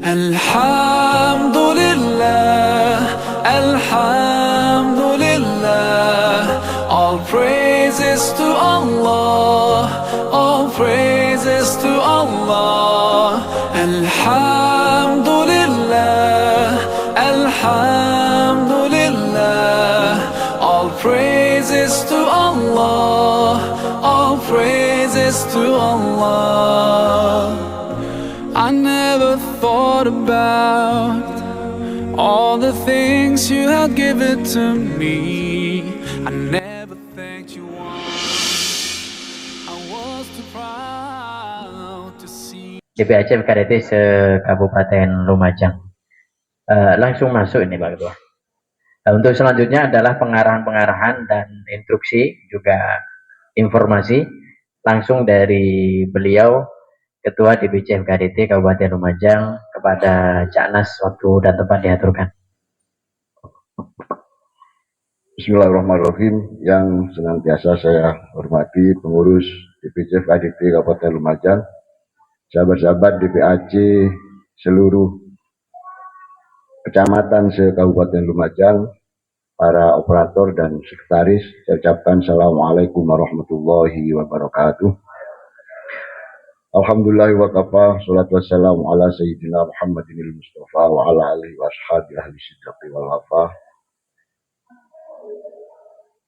Alhamdulillah, Alhamdulillah, all praises to Allah, all praises to Allah. Alhamdulillah, Alhamdulillah, all praises to Allah, all praises to Allah. I never thought about all the things you had given to me. I never thanked you once. I was too proud to see. DPAC KDT se-Kabupaten Lumajang. Langsung masuk ini Pak Ketua. Untuk selanjutnya adalah pengarahan-pengarahan dan instruksi juga informasi langsung dari beliau Ketua DPC KDT Kabupaten Lumajang kepada Caknas, waktu dan tempat diaturkan. Bismillahirrahmanirrahim. Yang senantiasa saya hormati pengurus DPC KDT Kabupaten Lumajang, sahabat-sahabat DPAC seluruh kecamatan se-Kabupaten Lumajang, para operator dan sekretaris, saya ucapkan Assalamualaikum warahmatullahi wabarakatuh. Alhamdulillah wa kafa, salatu wassalamu ala sayyidina Muhammadinil Mustafa wa ala alihi wa ashabi ahli sidqi wal wafah.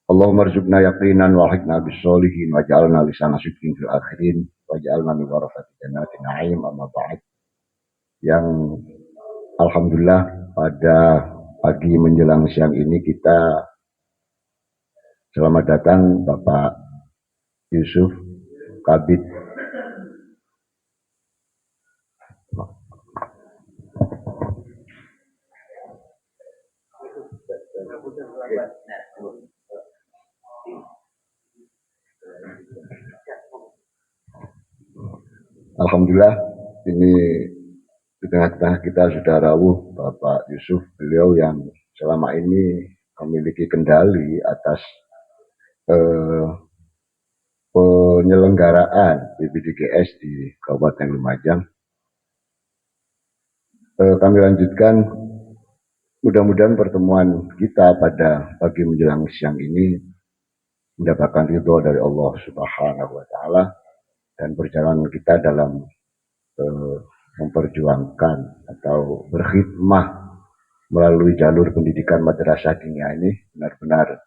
Allahumma rzuqna yaqinan wa alhiqna bis solihin wa ja'alna lisana sidqin fil akhirin wa ja'alna min warasati jannatin na'im. Amma ba'd. Yang alhamdulillah pada pagi menjelang siang ini kita selamat datang Bapak Yusuf Kabid Alhamdulillah ini di tengah-tengah kita sudah rawuh Bapak Yusuf, beliau yang selama ini memiliki kendali atas penyelenggaraan BPDGS di Kabupaten Lumajang. Kami lanjutkan, mudah-mudahan pertemuan kita pada pagi menjelang siang ini mendapatkan ridho dari Allah Subhanahu wa Ta'ala, dan perjalanan kita dalam memperjuangkan atau berkhidmah melalui jalur pendidikan madrasah diniyah ini benar-benar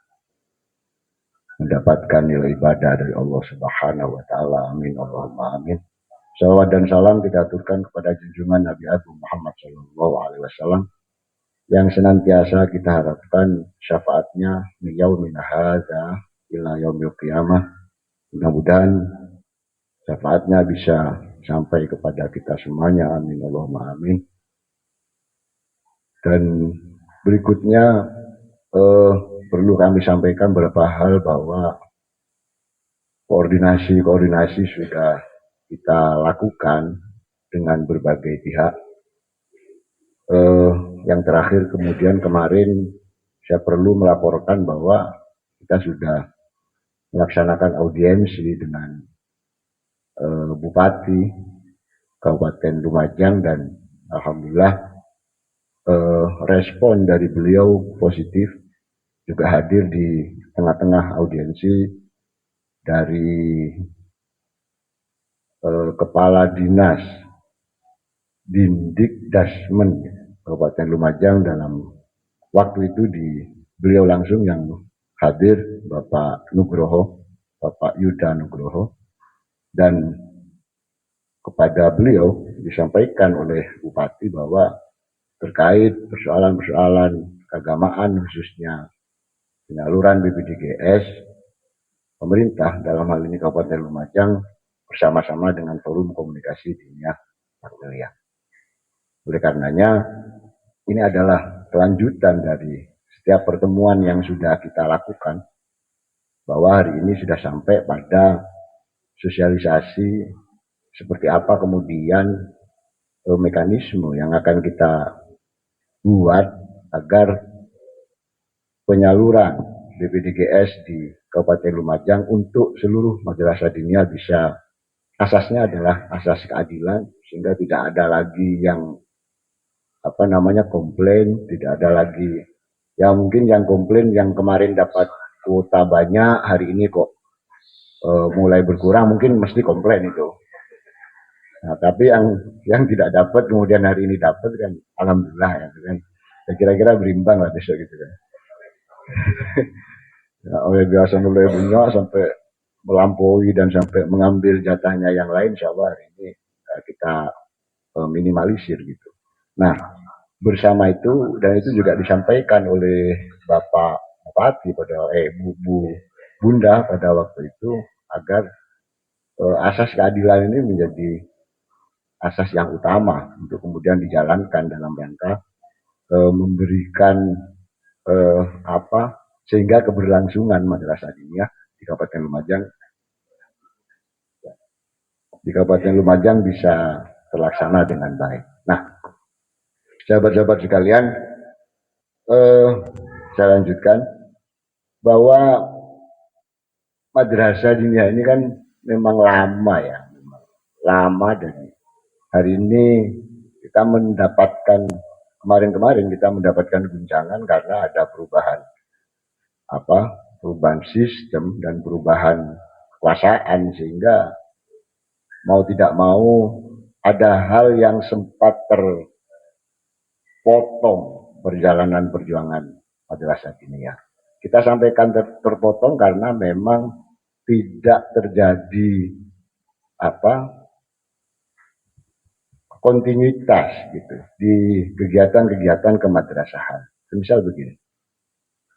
mendapatkan nilai ibadah dari Allah Subhanahu wa Ta'ala. Amin Allahumma amin. Salawat dan salam kita aturkan kepada junjungan Nabi Agung Muhammad Sallallahu Alaihi Wasallam yang senantiasa kita harapkan syafaatnya min yaumin hadza ila yaumil qiyamah. Mudah-mudahan syafaatnya bisa sampai kepada kita semuanya. Amin Allahumma amin. Dan berikutnya perlu kami sampaikan beberapa hal, bahwa koordinasi sudah kita lakukan dengan berbagai pihak. Yang terakhir kemudian kemarin saya perlu melaporkan bahwa kita sudah melaksanakan audiensi dengan Bupati Kabupaten Lumajang, dan alhamdulillah respon dari beliau positif. Juga hadir di tengah-tengah audiensi dari Kepala Dinas Dindikdasmen Kabupaten Lumajang. Dalam waktu itu beliau langsung yang hadir Bapak Nugroho, Bapak Yuda Nugroho, dan kepada beliau disampaikan oleh Bupati bahwa terkait persoalan-persoalan keagamaan, khususnya penyaluran BPDGS, pemerintah dalam hal ini Kabupaten Lumajang bersama-sama dengan Forum Komunikasi Diniyah Muhammadiyah. Oleh karenanya ini adalah kelanjutan dari setiap pertemuan yang sudah kita lakukan, bahwa hari ini sudah sampai pada sosialisasi seperti apa kemudian mekanisme yang akan kita buat agar penyaluran BPDGS di Kabupaten Lumajang untuk seluruh madrasah diniyah bisa, asasnya adalah asas keadilan, sehingga tidak ada lagi yang apa namanya komplain, tidak ada lagi. Ya mungkin yang komplain yang kemarin dapat kuota banyak, hari ini kok mulai berkurang, mungkin mesti komplain itu. Nah, tapi yang tidak dapat kemudian hari ini dapat kan, alhamdulillah ya kan. Ya kira-kira berimbang lah besok gitu kan. Ya, oleh biasa mulai bunga sampai melampaui dan sampai mengambil jatahnya yang lain, insya Allah hari ini kita minimalisir gitu. Nah, bersama itu dan itu juga disampaikan oleh Bapak Bupati pada Bunda pada waktu itu agar asas keadilan ini menjadi asas yang utama untuk kemudian dijalankan dalam rangka memberikan apa sehingga keberlangsungan madrasah diniyah di Kabupaten Lumajang bisa terlaksana dengan baik. Nah, sahabat-sahabat sekalian, saya lanjutkan bahwa madrasah diniyah ini kan memang lama ya, lama dan hari ini kita mendapatkan kemarin-kemarin kita mendapatkan guncangan karena ada perubahan sistem dan perubahan kekuasaan sehingga mau tidak mau ada hal yang sempat terpotong perjalanan perjuangan madrasah diniyah. Kita sampaikan terpotong karena memang tidak terjadi kontinuitas gitu di kegiatan-kegiatan kemadrasahan. Misal begini,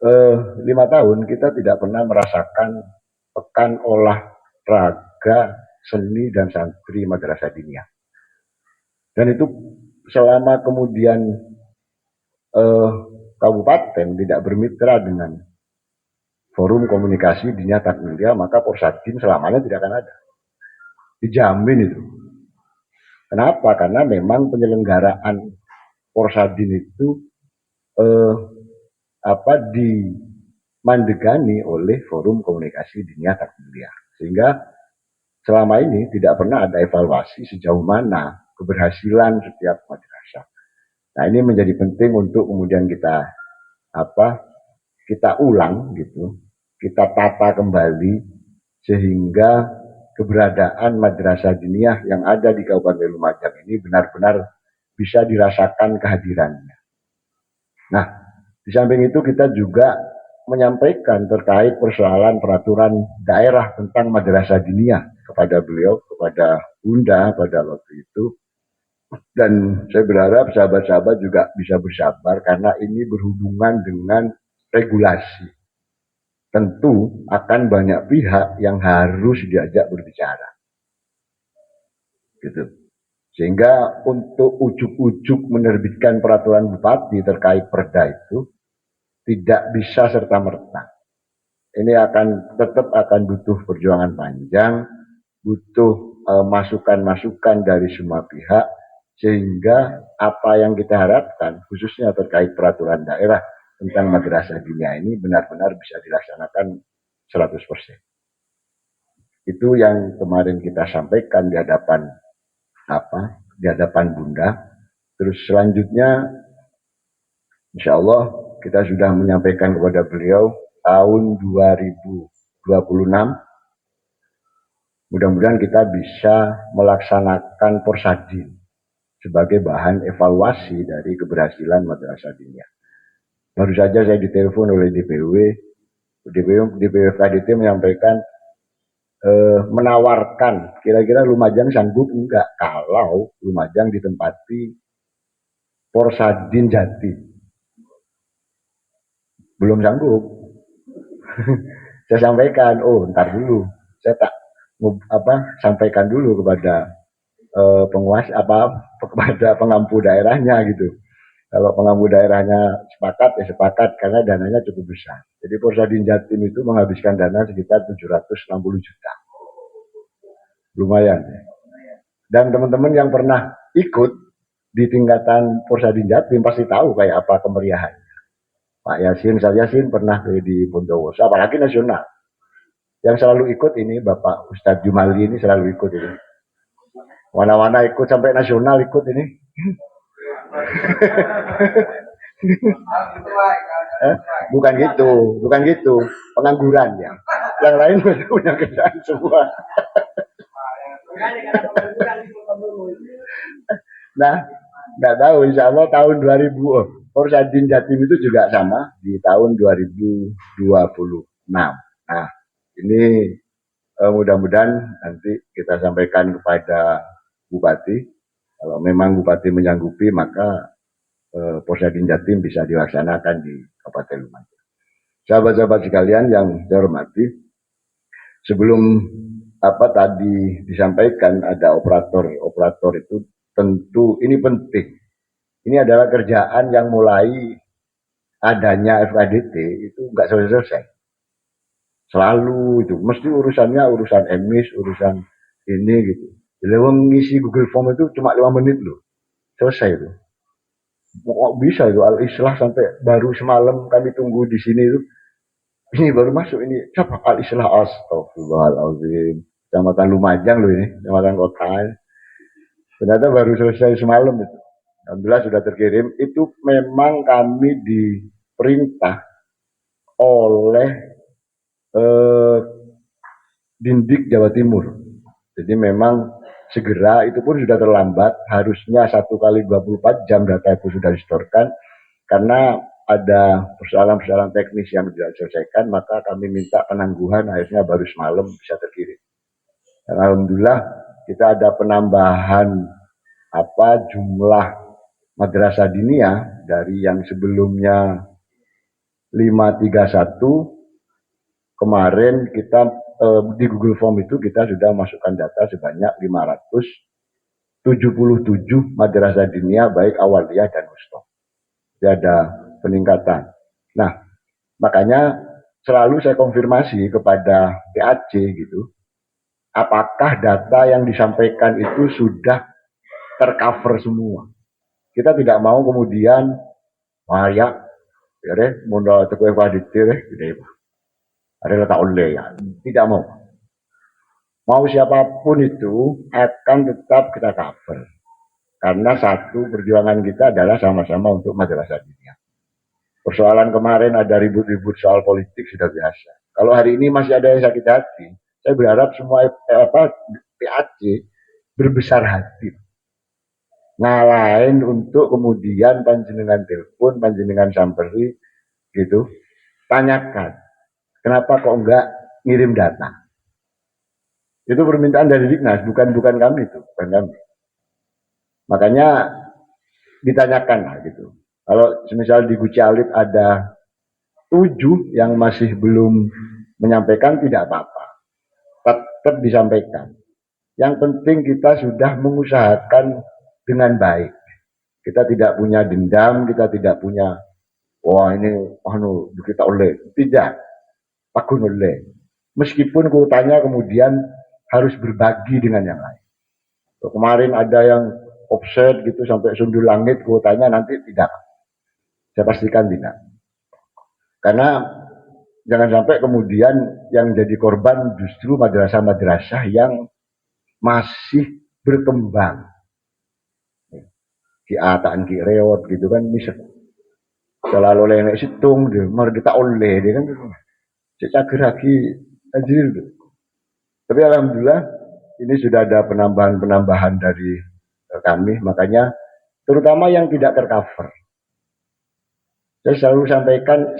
5 tahun kita tidak pernah merasakan pekan olahraga seni dan santri madrasah diniyah. Dan itu selama kemudian kabupaten tidak bermitra dengan forum komunikasi diniyah takmiliyah, maka Porsadin selamanya tidak akan ada. Dijamin itu. Kenapa? Karena memang penyelenggaraan Porsadin itu dimandegani oleh forum komunikasi diniyah takmiliyah. Sehingga selama ini tidak pernah ada evaluasi sejauh mana keberhasilan setiap madrasah. Nah, ini menjadi penting untuk kemudian kita ulang gitu, kita tata kembali sehingga keberadaan madrasah diniyah yang ada di Kabupaten Lumajang ini benar-benar bisa dirasakan kehadirannya. Nah, di samping itu kita juga menyampaikan terkait persoalan peraturan daerah tentang madrasah diniyah kepada beliau, kepada Bunda pada waktu itu. Dan saya berharap sahabat-sahabat juga bisa bersabar karena ini berhubungan dengan regulasi. Tentu akan banyak pihak yang harus diajak berbicara. Gitu. Sehingga untuk ujuk-ujuk menerbitkan peraturan bupati terkait perda itu tidak bisa serta-merta. Ini tetap akan butuh perjuangan panjang, butuh masukan-masukan dari semua pihak, sehingga apa yang kita harapkan, khususnya terkait peraturan daerah tentang madrasah diniyah ini benar-benar bisa dilaksanakan 100%. Itu yang kemarin kita sampaikan di hadapan Bunda. Terus selanjutnya, insya Allah kita sudah menyampaikan kepada beliau tahun 2026. Mudah-mudahan kita bisa melaksanakan Porsadin sebagai bahan evaluasi dari keberhasilan madrasah diniyah. Baru saja saya ditelepon oleh DPW KDT menyampaikan menawarkan kira-kira Lumajang sanggup enggak kalau Lumajang ditempati Porsadin Jati. Belum sanggup. Saya sampaikan, ntar dulu. Saya sampaikan dulu kepada penguasa kepada pengampu daerahnya gitu. Kalau pengampu daerahnya sepakat ya sepakat karena dananya cukup besar. Jadi Porsadin Jatim itu menghabiskan dana sekitar 760 juta. Lumayan ya. Dan teman-teman yang pernah ikut di tingkatan Porsadin Jatim pasti tahu kayak apa kemeriahannya. Pak Yasin, saya Yasin pernah di Bondowoso, apalagi nasional. Yang selalu ikut ini Bapak Ustadz Jumali ini selalu ikut ini. Mana-mana ikut sampai nasional ikut ini. Eh, bukan gitu, pengangguran ya. Yang lain punya kerjaan semua. Nah, nggak tahu, insya Allah tahun 2000, Porsadin Jatim itu juga sama di tahun 2026. Nah, ini mudah-mudahan nanti kita sampaikan kepada Bupati. Kalau memang Bupati menyanggupi, maka Porsadin Jatim bisa dilaksanakan di Kabupaten Lumajang. Sahabat-sahabat sekalian yang saya hormati, sebelum apa tadi disampaikan ada operator itu tentu ini penting. Ini adalah kerjaan yang mulai adanya FKDT itu nggak selesai. Selalu itu mesti urusan emis, urusan ini gitu. Lewat ngisi Google Form itu cuma 5 menit loh, selesai itu. Kok bisa itu Al-Islah sampai baru semalam kami tunggu di sini itu. Ini baru masuk ini. Siapa Al-Islah? Astagfirullahaladzim. Kecamatan Lumajang loh ini, kecamatan kota. Ternyata baru selesai semalam itu. Alhamdulillah sudah terkirim. Itu memang kami diperintah oleh Dindik Jawa Timur. Jadi memang segera, itu pun sudah terlambat. Harusnya 1 kali 24 jam data itu sudah distorkan. Karena ada persoalan-persoalan teknis yang tidak diselesaikan, maka kami minta penangguhan, akhirnya baru semalam bisa terkirim. Dan alhamdulillah kita ada penambahan jumlah madrasah diniyah dari yang sebelumnya 531, kemarin kita di Google Form itu kita sudah masukkan data sebanyak 577 madrasah diniyah baik awaliyah dan wusta. Jadi ada peningkatan. Nah, makanya selalu saya konfirmasi kepada PAC gitu, apakah data yang disampaikan itu sudah tercover semua. Kita tidak mau kemudian ya mundur teku evaditir ada letak oleh ya, tidak mau. Mau siapapun itu akan tetap kita cover. Karena satu perjuangan kita adalah sama-sama untuk madrasah diniyah. Persoalan kemarin ada ribut-ribut soal politik sudah biasa. Kalau hari ini masih ada yang sakit hati, saya berharap semua PAC berbesar hati. Ngalahin untuk kemudian panjenengan telepon, panjenengan samperi, gitu, tanyakan, kenapa kok enggak ngirim data? Itu permintaan dari Dignas, bukan kami itu, bukan kami. Makanya ditanyakan lah gitu. Kalau semisal di Guci Alif ada 7 yang masih belum menyampaikan, tidak apa-apa. Tetap disampaikan. Yang penting kita sudah mengusahakan dengan baik. Kita tidak punya dendam, kita tidak punya wah ini kita oleh. Tidak. Pakun oleh. Meskipun kuotanya kemudian harus berbagi dengan yang lain. So, kemarin ada yang offset gitu sampai sundul langit kuotanya, nanti tidak. Saya pastikan tidak. Karena jangan sampai kemudian yang jadi korban justru madrasah-madrasah yang masih berkembang. Ki ataan ki reot gitu kan, bisa selalu lenek situng dia, mari kita oleh dia kan. Cek lagi anjir. Tapi alhamdulillah ini sudah ada penambahan dari kami, makanya terutama yang tidak tercover. Saya selalu sampaikan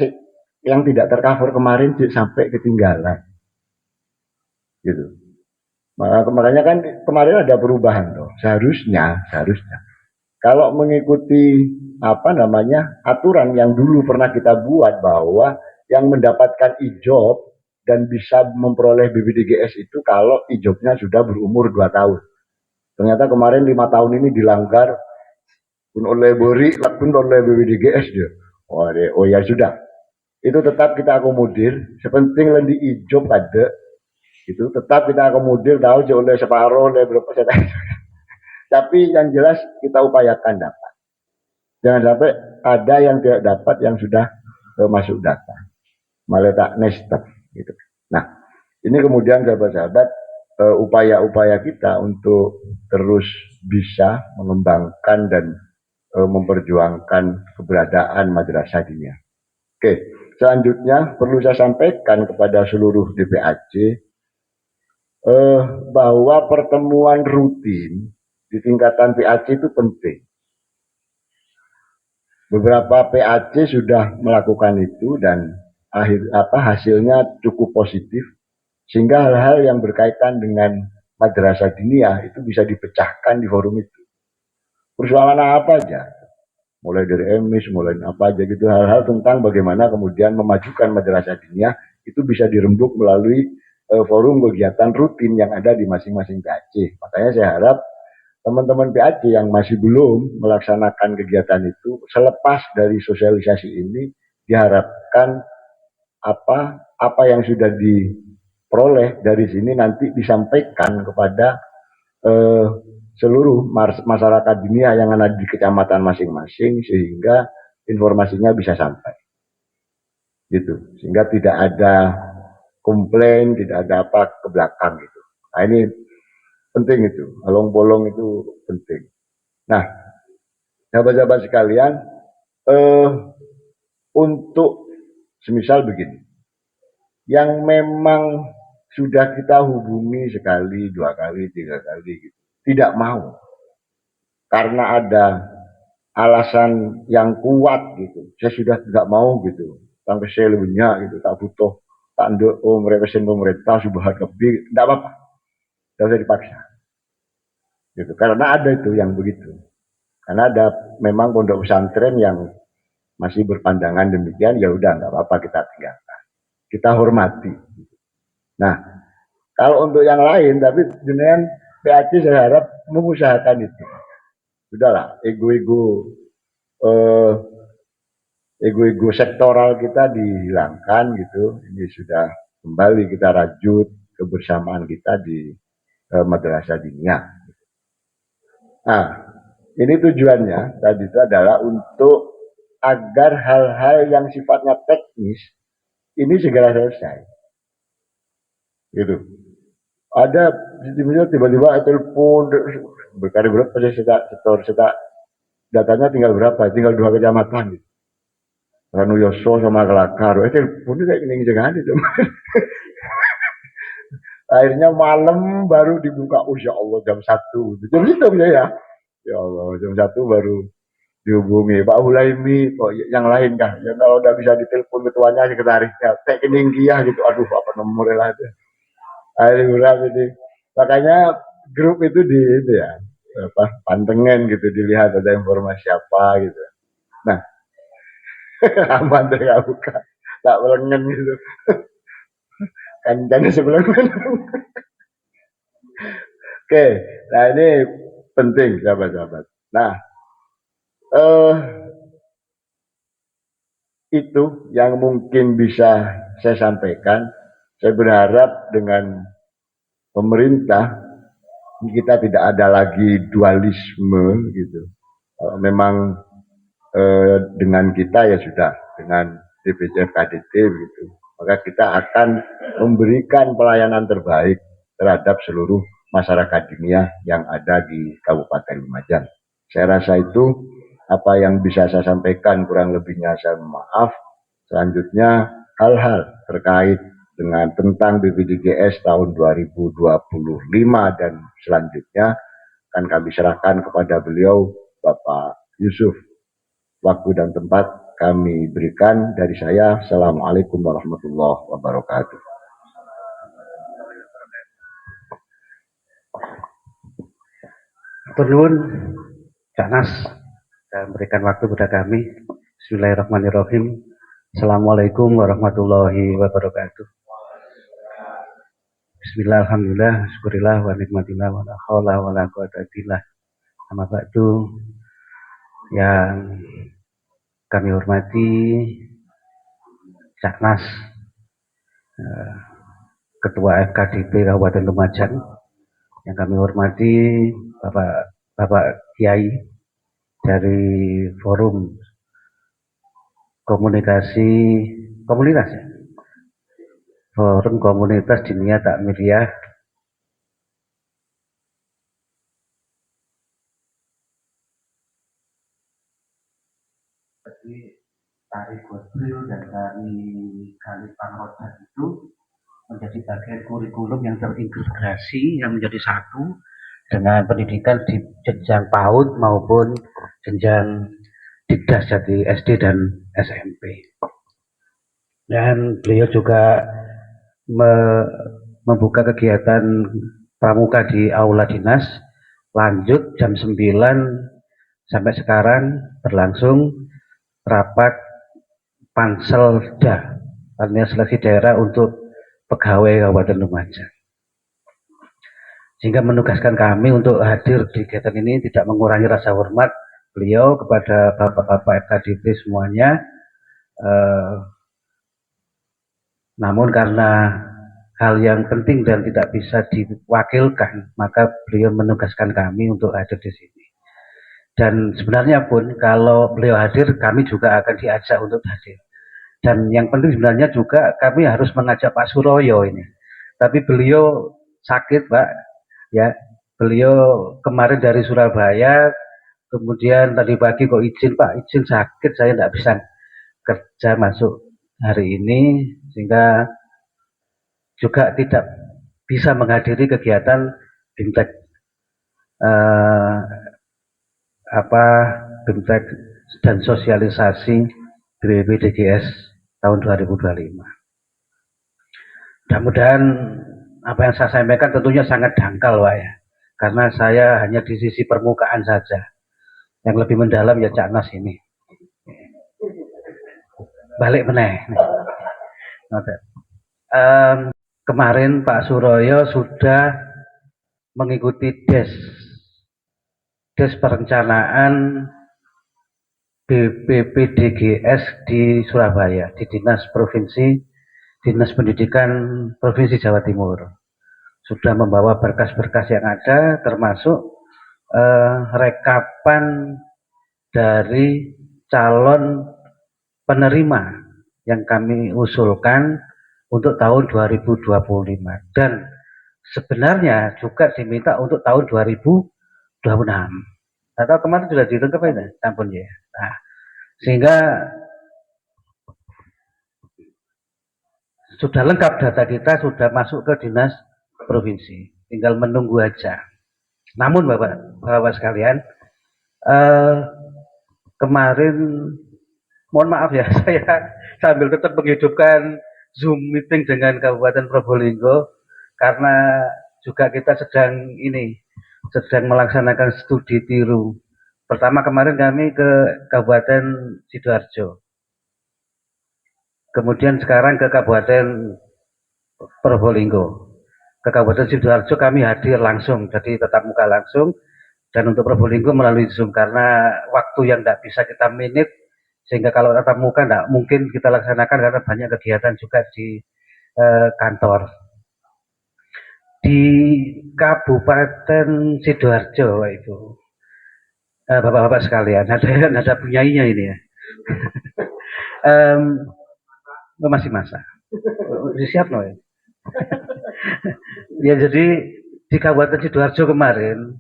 yang tidak tercover kemarin sampai ketinggalan. Gitu. Makanya kan kemarin ada perubahan loh. Seharusnya kalau mengikuti aturan yang dulu pernah kita buat bahwa yang mendapatkan ijob dan bisa memperoleh BPDGS itu kalau ijobnya sudah berumur 2 tahun. Ternyata kemarin 5 tahun ini dilanggar pun oleh Bori, pun oleh BPDGS dia. Oh ya sudah. Itu tetap kita akomodir. Sepenting lendi ijob ada. Itu tetap kita akomodir, tahu oleh separuh, oleh berapa saya. Tapi yang jelas kita upayakan dapat. Jangan sampai ada yang tidak dapat yang sudah masuk data. Malah tak nestep gitu. Nah, ini kemudian sahabat-sahabat upaya-upaya kita untuk terus bisa mengembangkan dan memperjuangkan keberadaan madrasah diniyah. Oke, selanjutnya perlu saya sampaikan kepada seluruh DPAC bahwa pertemuan rutin di tingkatan PAC itu penting. Beberapa PAC sudah melakukan itu dan hasilnya cukup positif, sehingga hal-hal yang berkaitan dengan madrasah diniyah itu bisa dipecahkan di forum itu. Persoalan apa aja, mulai dari emis, mulai apa aja gitu, hal-hal tentang bagaimana kemudian memajukan madrasah diniyah itu bisa dirembuk melalui forum kegiatan rutin yang ada di masing-masing PAC. Makanya saya harap teman-teman PAC yang masih belum melaksanakan kegiatan itu, selepas dari sosialisasi ini diharapkan apa yang sudah diperoleh dari sini nanti disampaikan kepada seluruh masyarakat dunia yang ada di kecamatan masing-masing, sehingga informasinya bisa sampai gitu, sehingga tidak ada komplain, tidak ada apa ke belakang gitu. Nah ini penting itu, bolong-bolong itu penting. Nah, sahabat-sahabat sekalian, untuk semisal begini, yang memang sudah kita hubungi sekali, 2 kali, 3 kali gitu, tidak mau karena ada alasan yang kuat gitu, saya sudah tidak mau gitu, sampai saya lebihnya gitu, tak butuh, tak nduk merepresentasi pemerintah, subhat lebih, tidak apa-apa, tidak usah dipaksa gitu, karena ada itu yang begitu, karena ada memang pondok pesantren yang masih berpandangan demikian, ya udah nggak apa-apa, kita tinggalkan, kita hormati. Nah, kalau untuk yang lain, tapi dengan PAC saya harap mengusahakan itu. Sudahlah, ego-ego sektoral kita dihilangkan gitu. Ini sudah kembali kita rajut kebersamaan kita di madrasah diniyah. Nah, ini tujuannya tadi itu adalah untuk agar hal-hal yang sifatnya teknis ini segera selesai. Gitu. Ada tiba-tiba telepon berkali berapa saya datanya tinggal berapa, tinggal 2 kecamatan gitu. Ranu Yoso sama Kelakar, teleponnya kayak gini jangan itu. Akhirnya malam baru dibuka, ya Allah jam 1. Jam itu ya. Ya Allah, jam 1 baru dihubungi Pak Hulaimi, kok yang lain kan? Ya kalau udah bisa ditelepon ketuanya, sekretarisnya, kayak Keninggiah gitu, aduh apa nomornya lah itu. Akhirnya ini, makanya grup itu itu ya, pantengin gitu, dilihat ada informasi apa gitu. Nah, aman deh gak buka, tak melengen gitu. Kancana sebelum Oke, nah ini penting sahabat-sahabat. Nah, itu yang mungkin bisa saya sampaikan. Saya berharap dengan pemerintah kita tidak ada lagi dualisme gitu. Kalau memang dengan kita ya sudah, dengan DPC KDT gitu, maka kita akan memberikan pelayanan terbaik terhadap seluruh masyarakat dunia yang ada di Kabupaten Lumajang. Saya rasa itu apa yang bisa saya sampaikan, kurang lebihnya saya maaf. Selanjutnya hal-hal terkait dengan tentang BPJS tahun 2025 dan selanjutnya akan kami serahkan kepada beliau Bapak Yusuf. Waktu dan tempat kami berikan dari saya. Assalamualaikum warahmatullahi wabarakatuh. Turun Canas dan berikan waktu kepada kami. Bismillahirrahmanirrahim. Assalamualaikum warahmatullahi wabarakatuh. Bismillah, alhamdulillah, syukurillah, wa nikmatillah, wa la hawla wa la quwwata illa billah. Amma ba'du, yang kami hormati Caknas, Ketua FKDP Kabupaten Lumajang, yang kami hormati Bapak Kiai dari Forum Komunitas ya? Forum Komunitas Diniyah Takmiriyah Jadi tari Godril dan tari Gali Pangrotan itu menjadi bagian kurikulum yang terintegrasi yang menjadi satu dengan pendidikan di jenjang PAUD maupun jenjang Dikdas jadi SD dan SMP. Dan beliau juga membuka kegiatan pramuka di aula dinas, lanjut jam 9 sampai sekarang berlangsung rapat Panselda, artinya seleksi daerah untuk pegawai Kabupaten Lumajang. Sehingga menugaskan kami untuk hadir di kegiatan ini tidak mengurangi rasa hormat beliau kepada bapak-bapak FKDP semuanya. Namun karena hal yang penting dan tidak bisa diwakilkan, maka beliau menugaskan kami untuk hadir di sini. Dan sebenarnya pun kalau beliau hadir, kami juga akan diajak untuk hadir. Dan yang penting sebenarnya juga kami harus mengajak Pak Suroyo ini. Tapi beliau sakit, Pak. Ya, beliau kemarin dari Surabaya, kemudian tadi pagi kok izin, Pak, izin sakit, saya tidak bisa kerja masuk hari ini, sehingga juga tidak bisa menghadiri kegiatan BIMTEK BIMTEK dan sosialisasi BPPDGS tahun 2025. Mudah-mudahan apa yang saya sampaikan tentunya sangat dangkal, Pak, ya, karena saya hanya di sisi permukaan saja. Yang lebih mendalam ya Cak Nas ini. Balik meneh. Kemarin Pak Suroyo sudah mengikuti des perencanaan BPPDGS di Surabaya, di Dinas Pendidikan Provinsi Jawa Timur. Sudah membawa berkas-berkas yang ada, termasuk rekapan dari calon penerima yang kami usulkan untuk tahun 2025. Dan sebenarnya juga diminta untuk tahun 2026. Atau kemarin sudah dilengkapi ini, ampun ya. Nah, sehingga sudah lengkap data kita, sudah masuk ke dinas provinsi, tinggal menunggu aja. Namun bapak sekalian, kemarin mohon maaf ya, saya sambil tetap menghidupkan Zoom meeting dengan Kabupaten Probolinggo karena juga kita sedang melaksanakan studi tiru. Pertama kemarin kami ke Kabupaten Sidoarjo, kemudian sekarang ke Kabupaten Probolinggo. Ke Kabupaten Sidoarjo kami hadir langsung, jadi tetap muka langsung, dan untuk Probolinggo melalui Zoom karena waktu yang tidak bisa kita manage, sehingga kalau tatap muka tidak mungkin kita laksanakan karena banyak kegiatan juga di kantor. Di Kabupaten Sidoarjo itu, bapak-bapak sekalian, ada punyainya ini ya. Masih masa, siap no ya. Ya jadi di Kabupaten Sidoarjo kemarin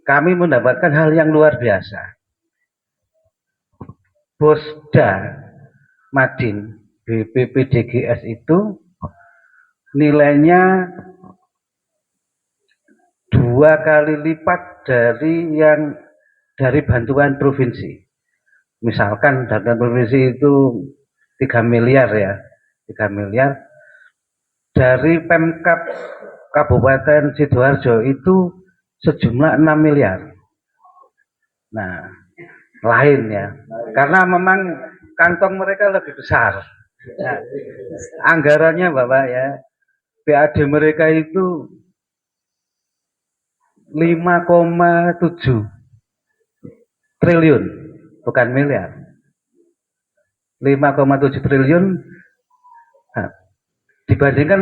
kami mendapatkan hal yang luar biasa. Bosda Madin BPPDGS itu nilainya 2 kali lipat dari bantuan provinsi. Misalkan bantuan provinsi itu 3 miliar ya, 3 miliar. Dari Pemkab Kabupaten Sidoarjo itu sejumlah 6 miliar. Nah, lain ya, karena memang kantong mereka lebih besar. Nah, anggarannya Bapak ya, PAD mereka itu 5,7 triliun, bukan miliar. 5,7 triliun. Nah, dibandingkan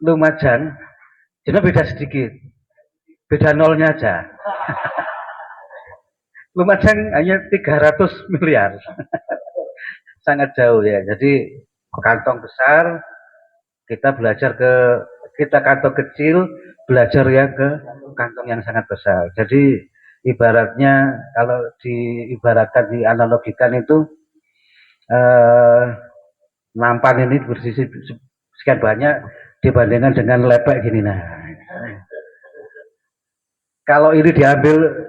Lumajang, jadi beda sedikit, beda nolnya aja. Lumajang hanya 300 miliar, sangat jauh ya. Jadi kantong besar, kita kantong kecil, belajar ya ke kantong yang sangat besar. Jadi ibaratnya kalau diibaratkan dianalogikan itu nampan ini bersisi sekian banyak dibandingkan dengan lepek gini. Nah, kalau ini diambil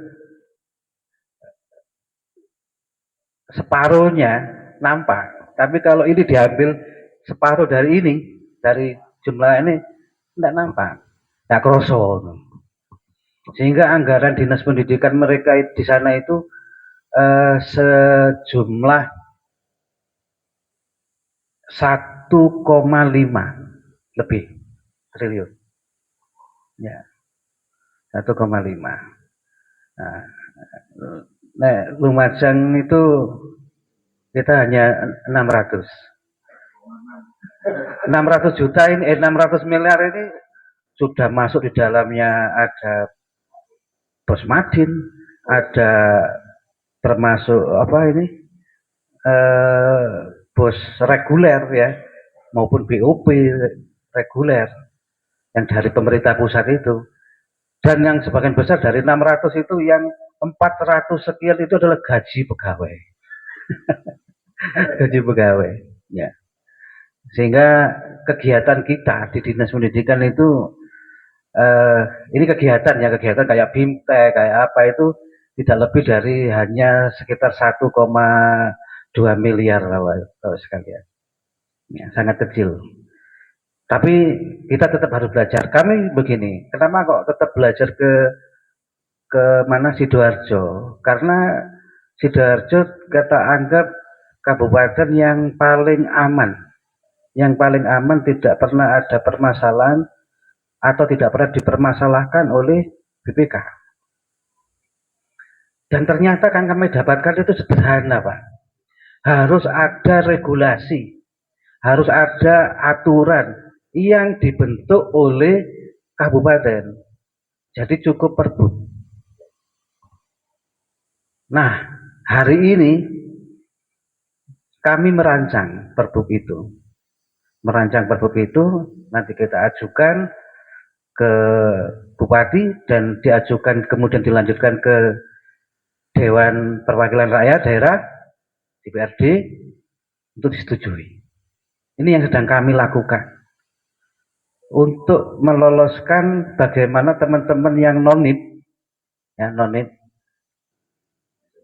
separuhnya nampak, tapi kalau ini diambil separuh dari ini, dari jumlah ini tidak nampak, tidak kroso. Sehingga anggaran dinas pendidikan mereka di sana itu sejumlah 1,5 lebih triliun. Ya, 1,5. Nah, Lumajang itu kita hanya 600 juta ini, 600 miliar ini sudah masuk di dalamnya ada Posmadin, ada termasuk apa ini bos reguler ya, maupun BOP reguler yang dari pemerintah pusat itu, dan yang sebagian besar dari 600 itu yang 400 sekian itu adalah gaji pegawai. Gaji pegawai ya. Sehingga kegiatan kita di dinas pendidikan itu ini kegiatan kayak BIMTEK kayak apa itu tidak lebih dari hanya sekitar 1,2 miliar lah sekalian ya, sangat kecil. Tapi kita tetap harus belajar. Kami begini, kenapa kok tetap belajar ke mana Sidoarjo? Karena Sidoarjo kita anggap kabupaten yang paling aman, tidak pernah ada permasalahan atau tidak pernah dipermasalahkan oleh BPK. Dan ternyata kan kami dapatkan itu sederhana, Pak. Harus ada regulasi, harus ada aturan yang dibentuk oleh kabupaten. Jadi cukup Perbup. Nah, hari ini kami merancang Perbup itu. Nanti kita ajukan ke Bupati dan diajukan kemudian dilanjutkan ke Dewan Perwakilan Rakyat Daerah DPRD untuk disetujui. Ini yang sedang kami lakukan untuk meloloskan bagaimana teman-teman yang non-NIP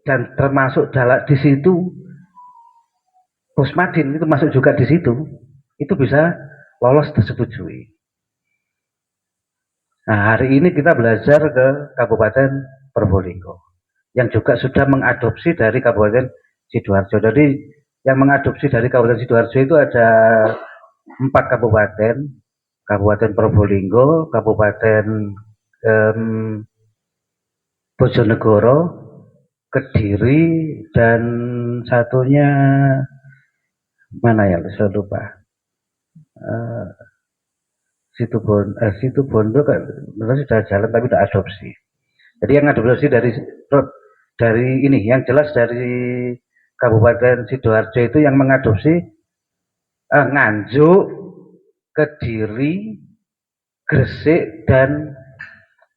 dan termasuk di situ Posmadin itu masuk juga di situ, itu bisa lolos tersetujui. Nah, hari ini kita belajar ke Kabupaten Probolinggo yang juga sudah mengadopsi dari Kabupaten Sidoarjo. Jadi yang mengadopsi dari Kabupaten Sidoarjo itu ada 4 kabupaten, Kabupaten Probolinggo, Kabupaten Bojonegoro, Kediri, dan satunya mana ya, saya lupa. Situ Bondo kan sudah jalan tapi tidak adopsi. Jadi yang adopsi dari ini, yang jelas dari Kabupaten Sidoarjo itu yang mengadopsi Nganjuk, Kediri, Gresik, dan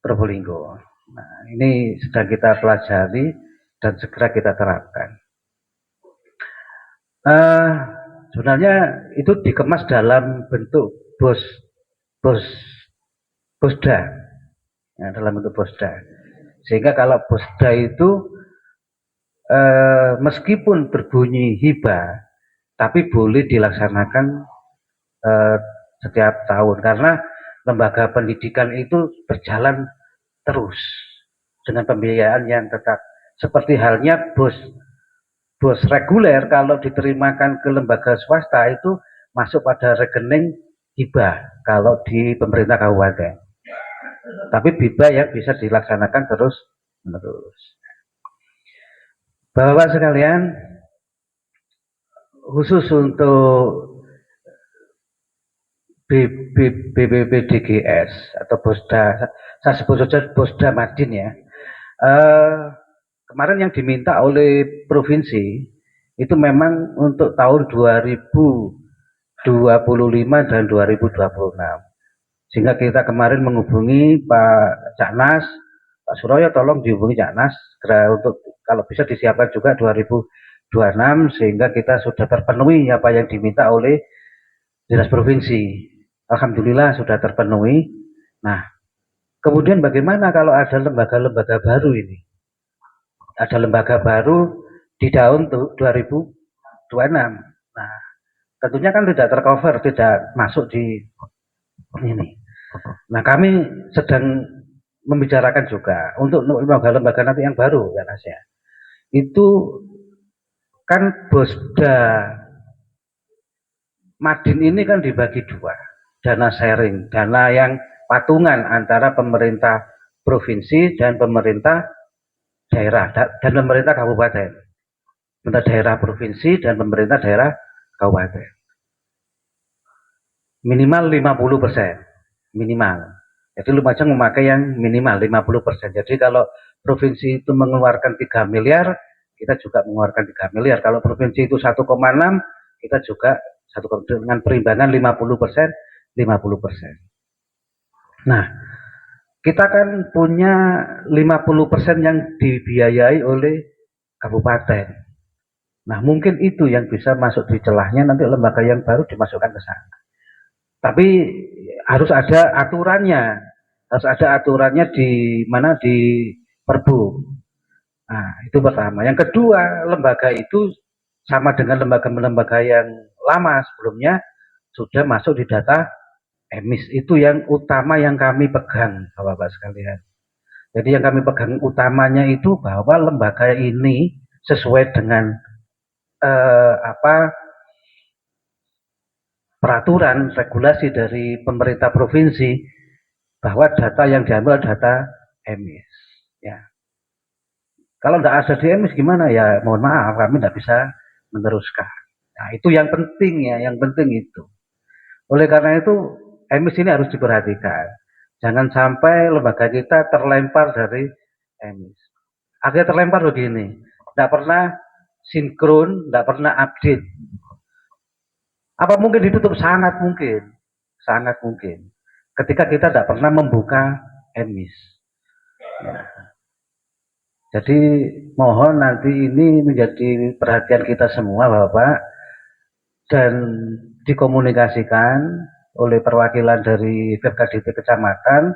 Probolinggo. Nah, ini sedang kita pelajari dan segera kita terapkan. Sebenarnya itu dikemas dalam bentuk Bosda, ya, dalam bentuk Bosda. Sehingga kalau Bosda itu meskipun berbunyi hibah, tapi boleh dilaksanakan setiap tahun karena lembaga pendidikan itu berjalan terus dengan pembiayaan yang tetap. Seperti halnya bos reguler kalau diterimakan ke lembaga swasta itu masuk pada rekening hibah kalau di pemerintah kabupaten. Tapi hibah yang bisa dilaksanakan terus menerus. Bapak sekalian, khusus untuk BPPDGS atau Bosda, saya sebut saja Bosda Madin ya. Kemarin yang diminta oleh provinsi itu memang untuk tahun 2025 dan 2026. Sehingga kita kemarin menghubungi Pak Caknas, Pak Suroyo tolong dihubungi Caknas segera untuk kalau bisa disiapkan juga 2026 sehingga kita sudah terpenuhi apa yang diminta oleh dinas provinsi. Alhamdulillah sudah terpenuhi. Nah, kemudian bagaimana kalau ada lembaga-lembaga baru ini? Ada lembaga baru di tahun 2026. Nah, tentunya kan tidak tercover, tidak masuk di ini. Nah, kami sedang membicarakan juga untuk lembaga-lembaga nanti yang baru ya Mas ya. Itu kan Bosda Madin ini kan dibagi dua, dana sharing, dana yang patungan antara pemerintah provinsi dan pemerintah daerah dan pemerintah kabupaten, pemerintah daerah provinsi dan pemerintah daerah kabupaten. Minimal 50%, minimal. Jadi Lumajang memakai yang minimal 50%. Jadi kalau provinsi itu mengeluarkan 3 miliar, kita juga mengeluarkan 3 miliar. Kalau provinsi itu 1,6, kita juga dengan perimbangan 50%, 50%. Nah, kita kan punya 50% yang dibiayai oleh kabupaten. Nah, mungkin itu yang bisa masuk di celahnya nanti lembaga yang baru dimasukkan ke sana. Tapi harus ada aturannya, di mana di Perbu. Nah, itu pertama. Yang kedua, lembaga itu sama dengan lembaga-lembaga yang lama sebelumnya sudah masuk di data emis. Itu yang utama yang kami pegang, Bapak-Bapak sekalian. Jadi yang kami pegang utamanya itu bahwa lembaga ini sesuai dengan peraturan regulasi dari pemerintah provinsi bahwa data yang diambil data emis. Ya. Kalau tidak ada di emis gimana ya? Mohon maaf, kami tidak bisa meneruskan. Nah, itu yang penting ya, yang penting itu. Oleh karena itu, emis ini harus diperhatikan. Jangan sampai lembaga kita terlempar dari emis. Akhirnya terlempar begini, tidak pernah sinkron, tidak pernah update. Apa mungkin ditutup? Sangat mungkin. Sangat mungkin. Ketika kita tidak pernah membuka emis. Ya. Jadi mohon nanti ini menjadi perhatian kita semua Bapak dan dikomunikasikan oleh perwakilan dari BPKDT Kecamatan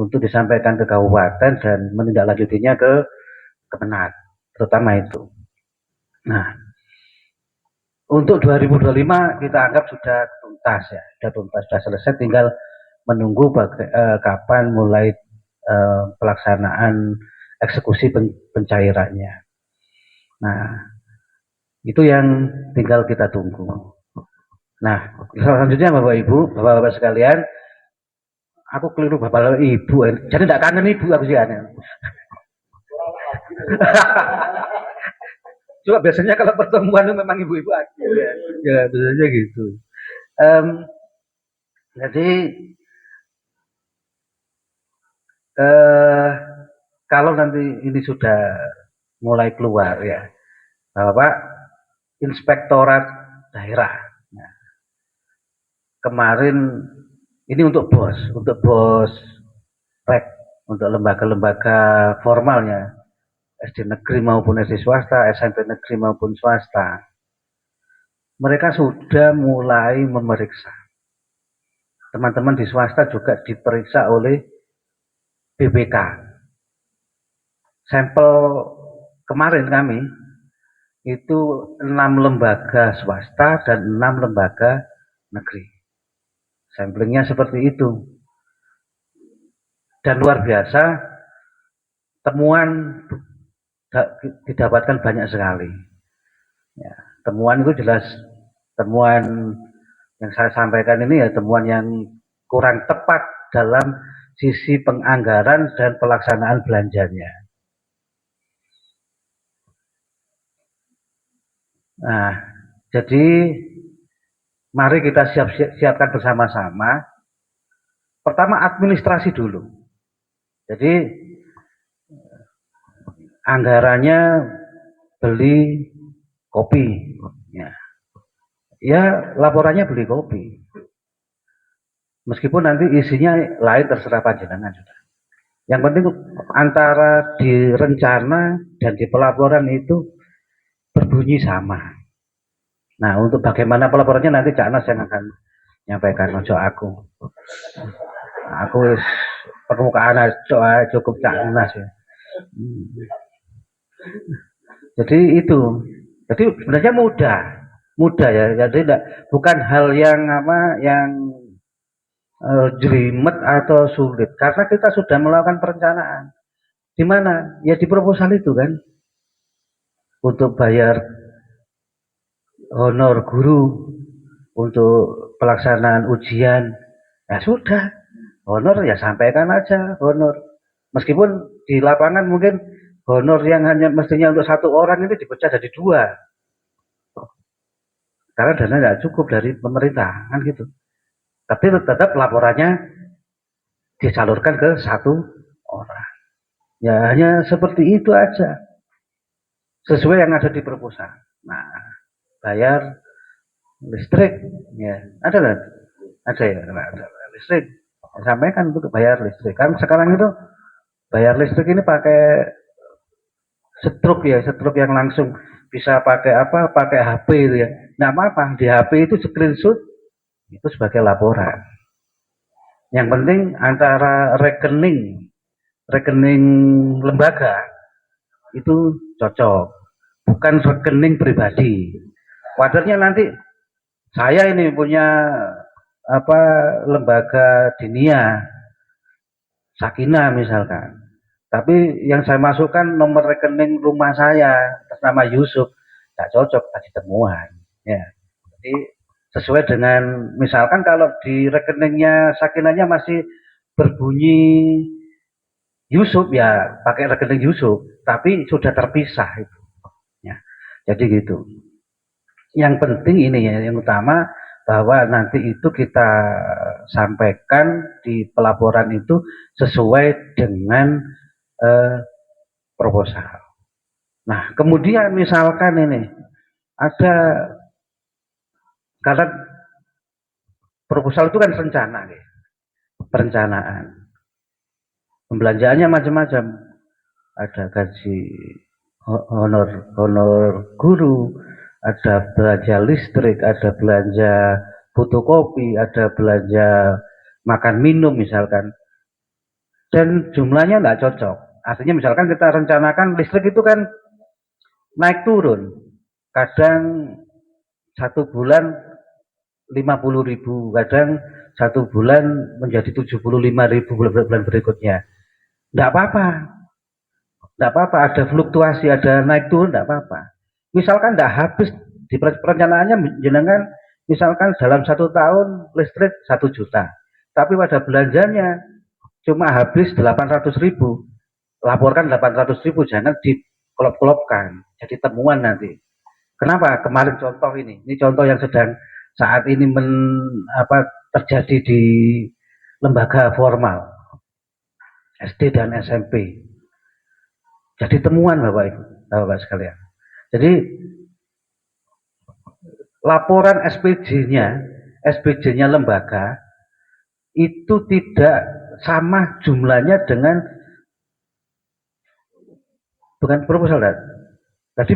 untuk disampaikan ke kabupaten dan menindaklanjutinya ke Kemenat, terutama itu. Nah, untuk 2025 kita anggap sudah tuntas ya, sudah selesai, tinggal menunggu kapan mulai pelaksanaan eksekusi pencairannya. Nah, itu yang tinggal kita tunggu. Nah, selanjutnya Bapak Ibu, Bapak-Bapak sekalian, aku keliru Bapak Ibu, jadi tidak kangen Ibu aku sih aneh. Cuma biasanya kalau pertemuan itu memang ibu-ibu aja ya biasanya gitu. Jadi kalau nanti ini sudah mulai keluar ya Bapak Inspektorat Daerah. Nah, kemarin ini untuk bos rek, untuk lembaga-lembaga formalnya SD negeri maupun SD swasta, SMP negeri maupun swasta. Mereka sudah mulai memeriksa. Teman-teman di swasta juga diperiksa oleh BPK. Sampel kemarin kami itu 6 lembaga swasta dan 6 lembaga negeri. Samplingnya seperti itu. Dan luar biasa, temuan didapatkan banyak sekali. Ya, temuan itu jelas temuan yang saya sampaikan ini ya temuan yang kurang tepat dalam sisi penganggaran dan pelaksanaan belanjanya. Nah, jadi mari kita siapkan bersama-sama. Pertama administrasi dulu. Jadi anggarannya beli kopi. Ya laporannya beli kopi. Meskipun nanti isinya lain terserah panjenengan sudah. Yang penting antara di rencana dan di pelaporan itu berbunyi sama. Nah, untuk bagaimana pelaporannya nanti Cak Nas yang akan menyampaikan, ojo aku. Aku permukaan aja cukup Cak Nas ya. Jadi itu. Jadi sebenarnya mudah ya. Jadi bukan hal yang jelimet atau sulit karena kita sudah melakukan perencanaan. Di mana? Ya di proposal itu kan untuk bayar honor guru untuk pelaksanaan ujian. Ya sudah, honor ya sampaikan aja honor. Meskipun di lapangan mungkin honor yang hanya mestinya untuk satu orang itu dipecah jadi dua. Karena dana tidak cukup dari pemerintah kan gitu. Tapi tetap laporannya disalurkan ke satu orang. Ya hanya seperti itu aja. Sesuai yang ada di proposal. Nah, bayar listrik ya ada lah, ada ya, ada listrik. Sampaikan untuk bayar listrik. Kan sekarang itu bayar listrik ini pakai stroke ya, stroke yang langsung bisa pakai apa? Pakai HP itu ya. Nggak apa-apa, di HP itu screenshot itu sebagai laporan. Yang penting antara rekening lembaga itu cocok, bukan rekening pribadi. Wadarnya nanti saya ini punya apa lembaga dinia Sakinah misalkan, tapi yang saya masukkan nomor rekening rumah saya atas nama Yusuf, tidak cocok tadi temuan. Ya, jadi sesuai dengan misalkan kalau di rekeningnya Sakinahnya masih berbunyi Yusuf ya pakai rekening Yusuf, tapi sudah terpisah itu. Ya, jadi gitu. Yang penting ini ya, yang utama bahwa nanti itu kita sampaikan di pelaporan itu sesuai dengan proposal. Nah, kemudian misalkan ini ada karena proposal itu kan rencana, ya, perencanaan. Pembelanjaannya macam-macam. Ada gaji honor guru, ada belanja listrik, ada belanja fotokopi, ada belanja makan minum misalkan. Dan jumlahnya nggak cocok. Artinya misalkan kita rencanakan listrik itu kan naik turun. Kadang satu bulan 50.000, kadang satu bulan menjadi 75.000 bulan berikutnya. Tidak apa-apa. Tidak apa-apa, ada fluktuasi, ada naik turun, tidak apa-apa. Misalkan tidak habis di perencanaannya jenengan, misalkan dalam 1 tahun listrik 1 juta, tapi pada belanjanya cuma habis 800.000, laporkan 800.000, jangan dikelop-kelopkan, jadi temuan nanti. Kenapa? Kemarin contoh ini contoh yang sedang saat ini terjadi di lembaga formal, SD dan SMP. Jadi temuan Bapak sekalian. Jadi laporan SPJ-nya lembaga itu tidak sama jumlahnya dengan bukan proposal. Jadi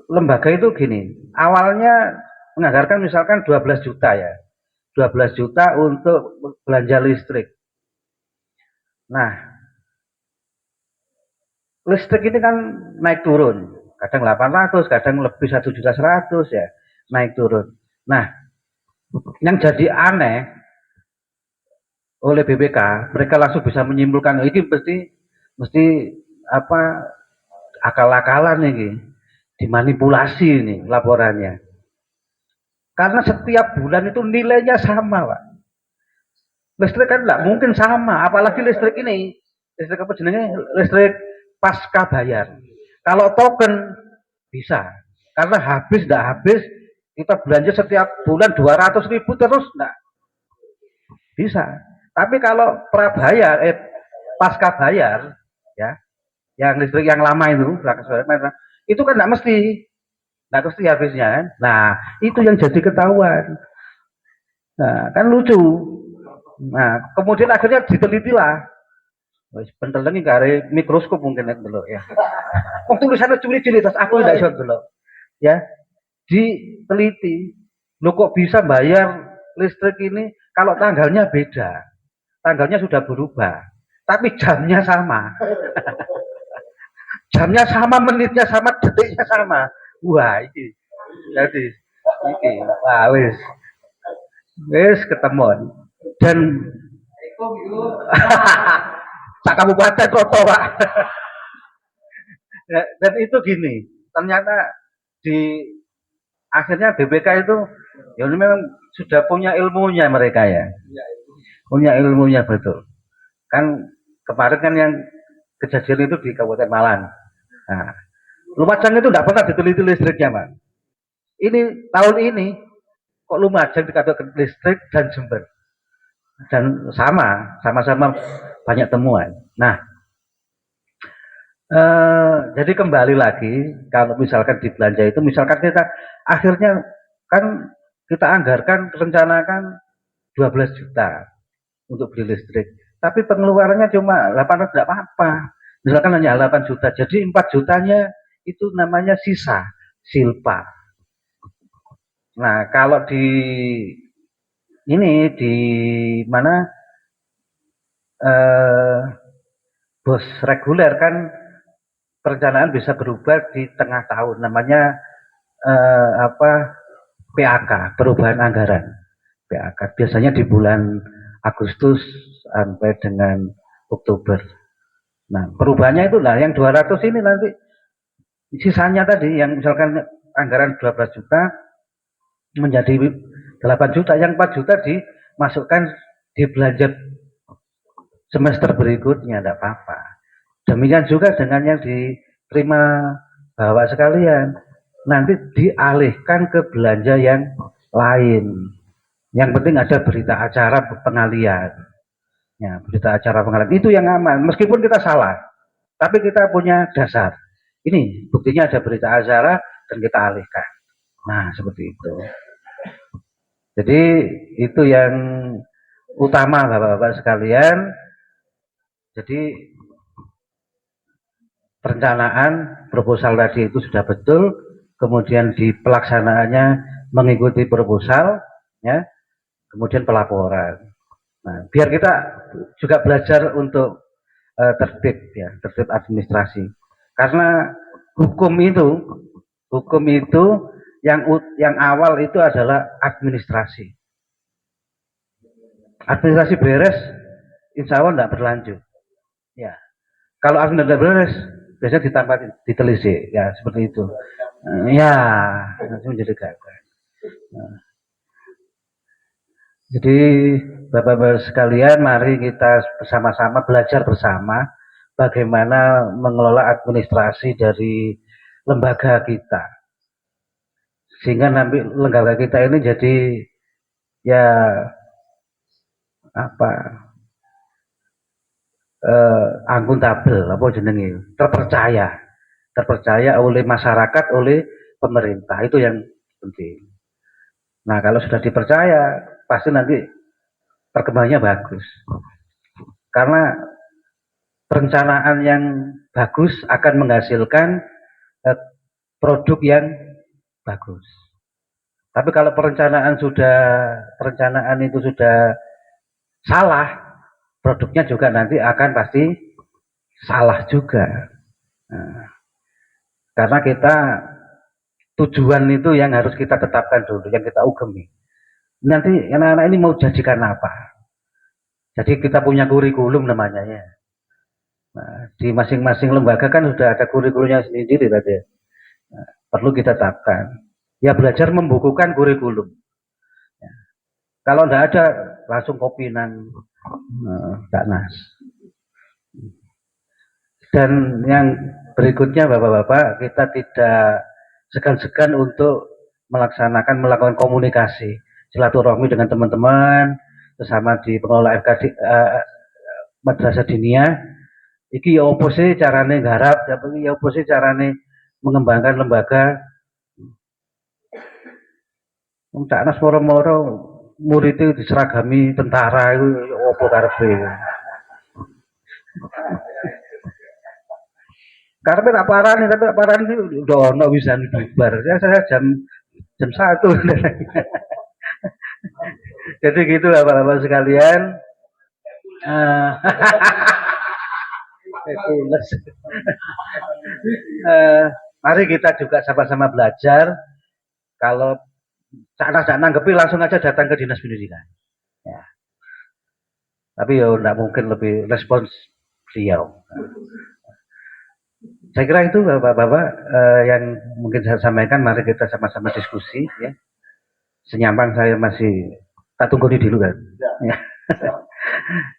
lembaga itu gini, awalnya menganggarkan misalkan 12 juta ya. 12 juta untuk belanja listrik. Nah, listrik ini kan naik turun, kadang 800, kadang lebih 1.100.000 ya, naik turun. Nah, yang jadi aneh oleh BPK, mereka langsung bisa menyimpulkan ini mesti apa akal-akalan ini, dimanipulasi ini laporannya. Karena setiap bulan itu nilainya sama, Pak. Listrik kan nggak mungkin sama, apalagi listrik ini, listrik apa jenenge? Listrik pasca bayar. Kalau token bisa, karena habis tidak habis kita belanja setiap bulan 200.000 terus enggak bisa. Tapi kalau prabayar, pasca bayar, ya, yang listrik yang lama itu kan enggak mesti habisnya kan. Nah, itu yang jadi ketahuan. Nah, kan lucu. Nah, kemudian akhirnya ditelitilah. Wis pentelengi kare mikroskop mungkin nek delok ya. Wong tulisannya cilik-cilik terus aku ndak iso delok. Ya, diteliti. Loh kok bisa bayar listrik ini kalau tanggalnya beda. Tanggalnya sudah berubah, tapi jamnya sama. Jamnya sama, menitnya sama, detiknya sama. Wah, iki. Jadi iki, wah wis ketemuan. Dan sak kabupaten Roto, Pak. Dan itu gini, ternyata di akhirnya BPK itu ya memang sudah punya ilmunya mereka ya. Punya ilmunya betul. Kan kemarin kan yang kejadian itu di Kabupaten Malang. Nah, Lumajang itu tidak pernah diteliti listriknya, Pak. Ini tahun ini kok Lumajang dikatakan listrik dan Jember. Dan sama-sama banyak temuan. Nah, jadi kembali lagi kalau misalkan di belanja itu, misalkan kita akhirnya kan kita anggarkan rencanakan 12 juta untuk beli listrik, tapi pengeluarannya cuma 800, tidak apa-apa. Misalkan hanya 8 juta, jadi 4 jutanya itu namanya sisa silpa. Nah, kalau di ini di mana bos reguler kan perencanaan bisa berubah di tengah tahun, namanya PAK, perubahan anggaran. PAK biasanya di bulan Agustus sampai dengan Oktober. Nah, perubahannya itu lah yang 200 ini nanti sisanya tadi yang misalkan anggaran 12 juta menjadi 8 juta, yang 4 juta dimasukkan di belanja semester berikutnya, tidak apa-apa. Demikian juga dengan yang diterima Bapak sekalian, nanti dialihkan ke belanja yang lain. Yang penting ada berita acara pengalian. Ya, berita acara pengalian itu yang aman. Meskipun kita salah, tapi kita punya dasar. Ini buktinya ada berita acara dan kita alihkan. Nah, seperti itu. Jadi itu yang utama Bapak-bapak sekalian. Jadi perencanaan proposal tadi itu sudah betul, kemudian di pelaksanaannya mengikuti proposal, ya, kemudian pelaporan. Nah, biar kita juga belajar untuk tertib, ya, tertib administrasi. Karena hukum itu yang awal itu adalah administrasi. Administrasi beres, insya Allah tidak berlanjut. Ya, kalau administrasi beres, biasanya ditambah ditelisik, ya seperti itu. Ya, nanti menjadi gagal. Nah, jadi Bapak-bapak sekalian, mari kita bersama-sama belajar bersama bagaimana mengelola administrasi dari lembaga kita, sehingga nanti lembaga kita ini jadi ya apa akuntabel, apa jenenge, terpercaya oleh masyarakat, oleh pemerintah, itu yang penting. Nah, kalau sudah dipercaya, pasti nanti perkembangannya bagus. Karena perencanaan yang bagus akan menghasilkan produk yang bagus. Tapi kalau perencanaan itu sudah salah, produknya juga nanti akan pasti salah juga. Nah, karena kita tujuan itu yang harus kita tetapkan dulu, yang kita ugemi. Nanti anak-anak ini mau jadikan apa? Jadi kita punya kurikulum namanya ya. Nah, di masing-masing lembaga kan sudah ada kurikulumnya sendiri tadi. Nah, perlu kita tetapkan. Ya belajar membukukan kurikulum. Ya. Kalau tidak ada langsung kopinan nas. Dan yang berikutnya Bapak-bapak, kita tidak segan-segan untuk melakukan komunikasi silaturahmi dengan teman-teman bersama di pengelola FKD Madrasah Diniyah. Iki ya opo sih carane garap, ya opo sih carane mengembangkan lembaga. Tak nas moro-moro murid itu diseragami tentara itu opo karepe. Karena tak parani, tapi tak parani udah ono bisa bubar. Ya saya jam 1. Jadi gitu Bapak-bapak sekalian. Eh, Pules. Mari kita juga sama-sama belajar. Kalau anak-anak nanggepi langsung aja datang ke dinas pendidikan. Ya. Tapi ya tidak mungkin lebih respons beliau. Saya kira itu Bapak-bapak yang mungkin saya sampaikan. Mari kita sama-sama diskusi. Ya. Senyampang saya masih tak tunggu di dulu kan. Ya.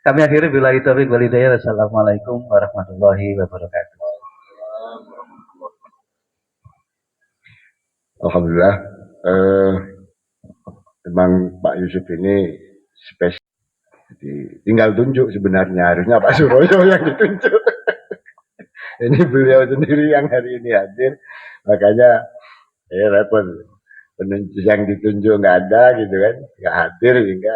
Kami akhiri bila itu walhidayah. Wassalamualaikum warahmatullahi wabarakatuh. Alhamdulillah, memang Pak Yusuf ini spesial. Jadi, tinggal tunjuk sebenarnya, harusnya Pak Suroyo yang ditunjuk. Ini beliau sendiri yang hari ini hadir, makanya repot. Penunjuk yang ditunjuk nggak ada gitu kan, nggak hadir sehingga